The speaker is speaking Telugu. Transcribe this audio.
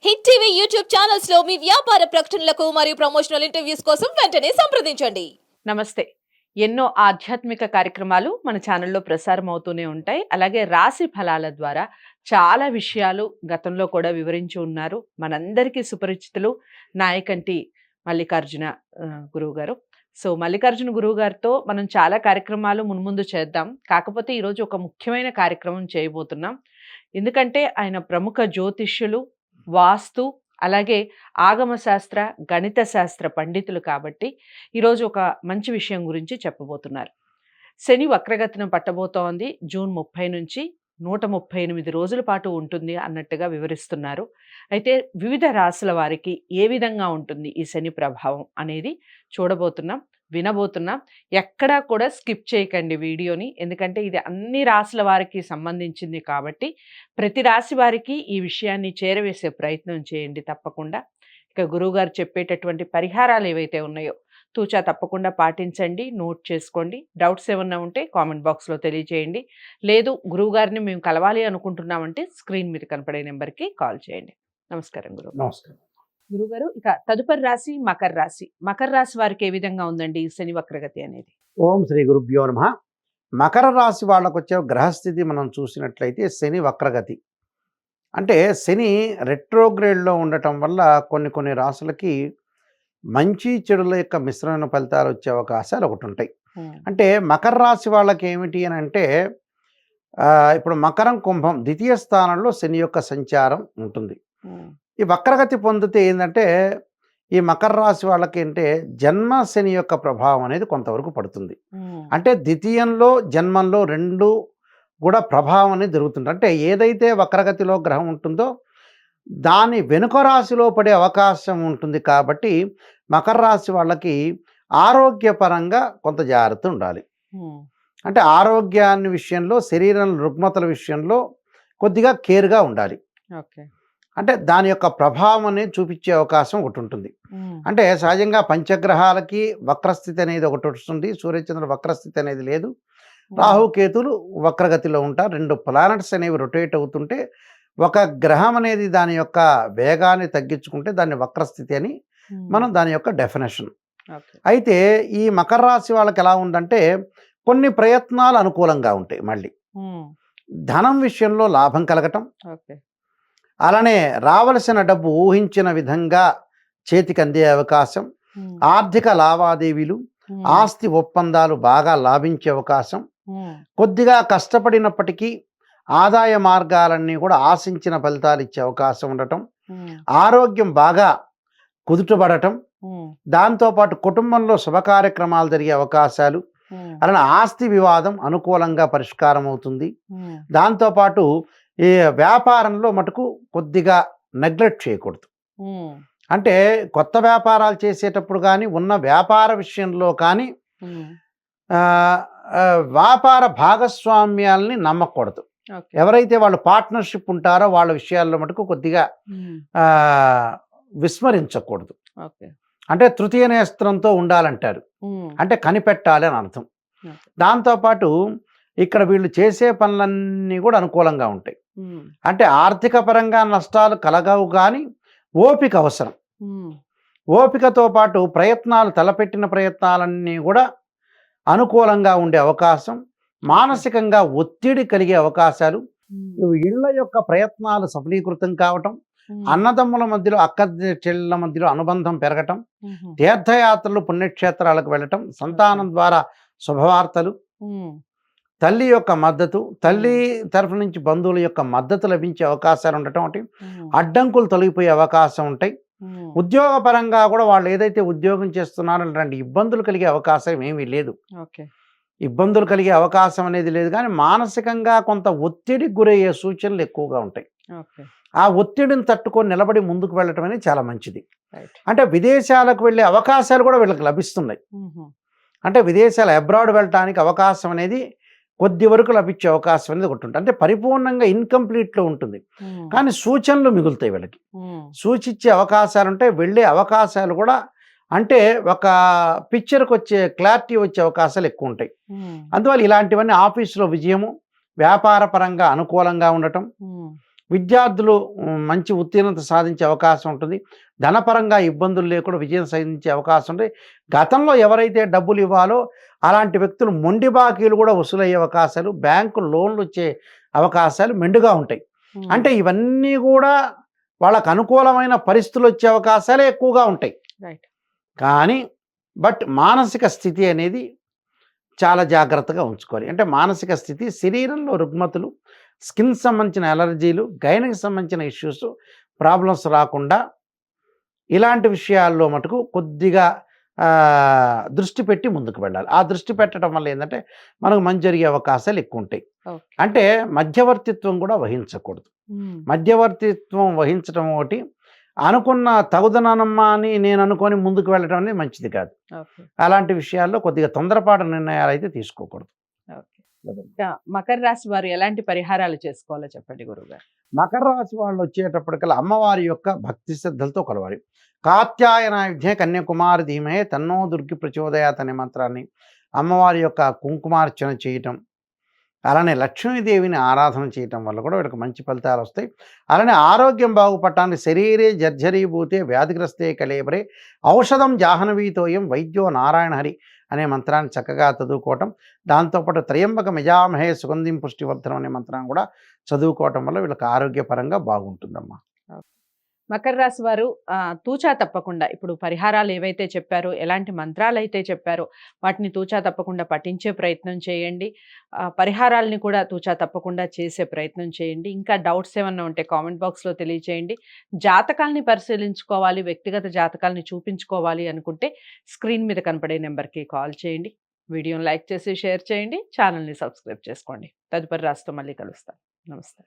హిట్ టీవీ యూట్యూబ్ ఛానల్స్ లో మీ వ్యాపార ప్రకటనలకు మరియు ప్రమోషనల్ ఇంటర్వ్యూస్ కోసం వెంటనే సంప్రదించండి. నమస్తే. ఎన్నో ఆధ్యాత్మిక కార్యక్రమాలు మన ఛానల్లో ప్రసారం అవుతూనే ఉంటాయి. అలాగే రాశి ఫలాల ద్వారా చాలా విషయాలు గతంలో కూడా వివరించి ఉన్నారు. మనందరికీ సుపరిచితులు నాయకంటి మల్లికార్జున గురువుగారు. సో, మల్లికార్జున గురువుగారితో మనం చాలా కార్యక్రమాలు మున్ముందు చేద్దాం. కాకపోతే ఈరోజు ఒక ముఖ్యమైన కార్యక్రమం చేయబోతున్నాం. ఎందుకంటే ఆయన ప్రముఖ జ్యోతిష్యులు, వాస్తు, అలాగే ఆగమ శాస్త్ర, గణిత శాస్త్ర పండితులు కాబట్టి ఈరోజు ఒక మంచి విషయం గురించి చెప్పబోతున్నారు. శని వక్రగతిన పట్టబోతోంది. జూన్ 30 నుంచి 138 రోజుల పాటు ఉంటుంది అన్నట్టుగా వివరిస్తున్నారు. అయితే వివిధ రాశుల వారికి ఏ విధంగా ఉంటుంది ఈ శని ప్రభావం అనేది చూడబోతున్నాం, వినబోతున్నాం. ఎక్కడా కూడా స్కిప్ చేయకండి వీడియోని. ఎందుకంటే ఇది అన్ని రాశుల వారికి సంబంధించింది కాబట్టి ప్రతి రాశి వారికి ఈ విషయాన్ని చేరవేసే ప్రయత్నం చేయండి తప్పకుండా. ఇక గురువుగారు చెప్పేటటువంటి పరిహారాలు ఏవైతే ఉన్నాయో తూచా తప్పకుండా పాటించండి, నోట్ చేసుకోండి. డౌట్స్ ఏమన్నా ఉంటే కామెంట్ బాక్స్లో తెలియజేయండి. లేదు గురువుగారిని మేము కలవాలి అనుకుంటున్నామంటే స్క్రీన్ మీద కనపడే నెంబర్కి కాల్ చేయండి. నమస్కారం గురువు. నమస్కారం. గురుగారు, ఇక తదుపరి రాశి మకర రాశి. మకర రాశి వారికి ఏ విధంగా ఉందండి ఈ శని వక్రగతి అనేది? ఓం శ్రీ గురుభ్యో నమః. మకర రాశి వాళ్ళకు వచ్చే గ్రహస్థితి మనం చూసినట్లయితే శని వక్రగతి అంటే శని రెట్రోగ్రేడ్లో ఉండటం వల్ల కొన్ని రాశులకి మంచి చెడుల యొక్క మిశ్రమ ఫలితాలు వచ్చే అవకాశాలు ఒకటి ఉంటాయి. అంటే మకర రాశి వాళ్ళకి ఏమిటి అని అంటే ఇప్పుడు మకరం కుంభం ద్వితీయ స్థానంలో శని యొక్క సంచారం ఉంటుంది. ఈ వక్రగతి పొందితే ఏంటంటే ఈ మకర రాశి వాళ్ళకి అంటే జన్మ శని యొక్క ప్రభావం అనేది కొంతవరకు పడుతుంది. అంటే ద్వితీయంలో జన్మంలో రెండు కూడా ప్రభావం అనేది జరుగుతుంది. అంటే ఏదైతే వక్రగతిలో గ్రహం ఉంటుందో దాని వెనుక రాశిలో పడే అవకాశం ఉంటుంది. కాబట్టి మకర రాశి వాళ్ళకి ఆరోగ్యపరంగా కొంత జాగ్రత్త ఉండాలి. అంటే ఆరోగ్యాన్ని విషయంలో, శరీరం రుగ్మతల విషయంలో కొద్దిగా కేర్గా ఉండాలి. ఓకే. అంటే దాని యొక్క ప్రభావం అనేది చూపించే అవకాశం ఒకటి ఉంటుంది. అంటే సహజంగా పంచగ్రహాలకి వక్రస్థితి అనేది ఒకటి వస్తుంది. సూర్యచంద్రుల వక్రస్థితి అనేది లేదు. రాహుకేతులు వక్రగతిలో ఉంటారు. రెండు ప్లానెట్స్ అనేవి రొటేట్ అవుతుంటే ఒక గ్రహం అనేది దాని యొక్క వేగాన్ని తగ్గించుకుంటే దాన్ని వక్రస్థితి అని మనం దాని యొక్క డెఫినేషన్. అయితే ఈ మకర రాశి వాళ్ళకి ఎలా ఉందంటే కొన్ని ప్రయత్నాలు అనుకూలంగా ఉంటాయి. మళ్ళీ ధనం విషయంలో లాభం కలగటం, అలానే రావలసిన డబ్బు ఊహించిన విధంగా చేతికి అందే అవకాశం, ఆర్థిక లావాదేవీలు, ఆస్తి ఒప్పందాలు బాగా లాభించే అవకాశం, కొద్దిగా కష్టపడినప్పటికీ ఆదాయ మార్గాలన్నీ కూడా ఆశించిన ఫలితాలు ఇచ్చే అవకాశం ఉండటం, ఆరోగ్యం బాగా కుదుటపడటం, దాంతోపాటు కుటుంబంలో శుభ కార్యక్రమాలు జరిగే అవకాశాలు, అలానే ఆస్తి వివాదం అనుకూలంగా పరిష్కారం అవుతుంది. దాంతోపాటు ఈ వ్యాపారంలో మటుకు కొద్దిగా నెగ్లెక్ట్ చేయకూడదు. అంటే కొత్త వ్యాపారాలు చేసేటప్పుడు కానీ ఉన్న వ్యాపార విషయంలో కానీ వ్యాపార భాగస్వామ్యాలని నమ్మకూడదు. ఎవరైతే వాళ్ళు పార్ట్నర్షిప్ ఉంటారో వాళ్ళ విషయాల్లో మటుకు కొద్దిగా విస్మరించకూడదు. అంటే తృతీయ నేస్త్రంతో ఉండాలంటారు. అంటే కనిపెట్టాలి అని అర్థం. దాంతోపాటు ఇక్కడ వీళ్ళు చేసే పనులన్నీ కూడా అనుకూలంగా ఉంటాయి. అంటే ఆర్థిక పరంగా నష్టాలు కలగవు కానీ ఓపిక అవసరం. ఓపికతో పాటు ప్రయత్నాలు తలపెట్టిన ప్రయత్నాలన్నీ కూడా అనుకూలంగా ఉండే అవకాశం, మానసికంగా ఒత్తిడి కలిగే అవకాశాలు, ఇళ్ల యొక్క ప్రయత్నాలు సఫలీకృతం కావటం, అన్నదమ్ముల మధ్యలో అక్క చెల్లెల మధ్యలో అనుబంధం పెరగటం, తీర్థయాత్రలు పుణ్యక్షేత్రాలకు వెళ్ళటం, సంతానం ద్వారా శుభవార్తలు, తల్లి యొక్క మద్దతు, తల్లి తరఫు నుంచి బంధువుల యొక్క మద్దతు లభించే అవకాశాలు ఉండటం, ఒకటి అడ్డంకులు తొలగిపోయే అవకాశం ఉంటాయి. ఉద్యోగపరంగా కూడా వాళ్ళు ఏదైతే ఉద్యోగం చేస్తున్నారో అలాంటి ఇబ్బందులు కలిగే అవకాశం ఏమీ లేదు. ఇబ్బందులు కలిగే అవకాశం అనేది లేదు కానీ మానసికంగా కొంత ఒత్తిడికి గురయ్యే సూచనలు ఎక్కువగా ఉంటాయి. ఆ ఒత్తిడిని తట్టుకొని నిలబడి ముందుకు వెళ్ళటం అనేది చాలా మంచిది. అంటే విదేశాలకు వెళ్ళే అవకాశాలు కూడా వీళ్ళకి లభిస్తున్నాయి. అంటే విదేశాలు అబ్రాడ్ వెళ్ళటానికి అవకాశం అనేది కొద్ది వరకు లభించే అవకాశం అనేది ఒకటి ఉంటుంది. అంటే పరిపూర్ణంగా ఇన్కంప్లీట్లో ఉంటుంది కానీ సూచనలు మిగులుతాయి. వీళ్ళకి సూచించే అవకాశాలు ఉంటాయి. వెళ్ళే అవకాశాలు కూడా అంటే ఒక పిక్చర్కి వచ్చే క్లారిటీ వచ్చే అవకాశాలు ఎక్కువ ఉంటాయి. అందువల్ల ఇలాంటివన్నీ ఆఫీసులో విజయము, వ్యాపార పరంగా అనుకూలంగా ఉండటం, విద్యార్థులు మంచి ఉత్తీర్ణత సాధించే అవకాశం ఉంటుంది. ధనపరంగా ఇబ్బందులు లేకుండా విజయం సాధించే అవకాశం ఉంటుంది. గతంలో ఎవరైతే డబ్బులు ఇవ్వాలో అలాంటి వ్యక్తులు మొండి బాకీలు కూడా వసూలయ్యే అవకాశాలు, బ్యాంకు లోన్లు వచ్చే అవకాశాలు మెండుగా ఉంటాయి. అంటే ఇవన్నీ కూడా వాళ్ళకు అనుకూలమైన పరిస్థితులు వచ్చే అవకాశాలే ఎక్కువగా ఉంటాయి. రైట్. కానీ మానసిక స్థితి అనేది చాలా జాగ్రత్తగా ఉంచుకోవాలి. అంటే మానసిక స్థితి, శరీరంలో రుగ్మతలు, స్కిన్ సంబంధించిన అలర్జీలు, గైనకి సంబంధించిన ఇష్యూస్, ప్రాబ్లమ్స్ రాకుండా ఇలాంటి విషయాల్లో మటుకు కొద్దిగా దృష్టి పెట్టి ముందుకు వెళ్ళాలి. ఆ దృష్టి పెట్టడం వల్ల ఏంటంటే మనకు మంచి జరిగే అవకాశాలు ఎక్కువ ఉంటాయి. అంటే మధ్యవర్తిత్వం కూడా వహించకూడదు. మధ్యవర్తిత్వం వహించడం ఒకటి, అనుకున్న తగుదనమ్మా అని నేను అనుకొని ముందుకు వెళ్ళడం అనేది మంచిది కాదు. అలాంటి విషయాల్లో కొద్దిగా తొందరపాటు నిర్ణయాలు అయితే తీసుకోకూడదు. మకర రాశి వారు ఎలాంటి పరిహారాలు చేసుకోవాలో చెప్పండి గురువుగారు. మకర రాశి వాళ్ళు వచ్చేటప్పటికల్లా అమ్మవారి యొక్క భక్తి శ్రద్ధలతో కొలవాలి. కాత్యాయనాయుధ్యే కన్యాకుమారి ధీమహే తన్నో దుర్గి ప్రచోదయాత్ అనే మంత్రాన్ని అమ్మవారి యొక్క కుంకుమార్చన చేయటం, అలానే లక్ష్మీదేవిని ఆరాధన చేయటం వల్ల కూడా వీళ్ళకి మంచి ఫలితాలు వస్తాయి. అలానే ఆరోగ్యం బాగుపడటానికి శరీరే జర్జరీభూతే వ్యాధిగ్రస్తే కలేబరే ఔషధం జాహ్నవీతోయం వైద్యో నారాయణ హరి అనే మంత్రాన్ని చక్కగా చదువుకోవటం, దాంతోపాటు త్రయంబక మిజామహే సుగంధిం పుష్టివర్ధనం అనే మంత్రాన్ని కూడా చదువుకోవటం వల్ల వీళ్ళకి ఆరోగ్యపరంగా బాగుంటుందమ్మా. మకర రాశి వారు తూచా తప్పకుండా ఇప్పుడు పరిహారాలు ఏవైతే చెప్పారో, ఎలాంటి మంత్రాలు అయితే చెప్పారో వాటిని తూచా తప్పకుండా పఠించే ప్రయత్నం చేయండి. పరిహారాలని కూడా తూచా తప్పకుండా చేసే ప్రయత్నం చేయండి. ఇంకా డౌట్స్ ఏమన్నా ఉంటే కామెంట్ బాక్స్లో తెలియచేయండి. జాతకాలని పరిశీలించుకోవాలి, వ్యక్తిగత జాతకాలని చూపించుకోవాలి అనుకుంటే స్క్రీన్ మీద కనపడే నెంబర్కి కాల్ చేయండి. వీడియోని లైక్ చేసి షేర్ చేయండి. ఛానల్ని సబ్స్క్రైబ్ చేసుకోండి. తదుపరి రాశితో మళ్ళీ కలుస్తాను. నమస్తే.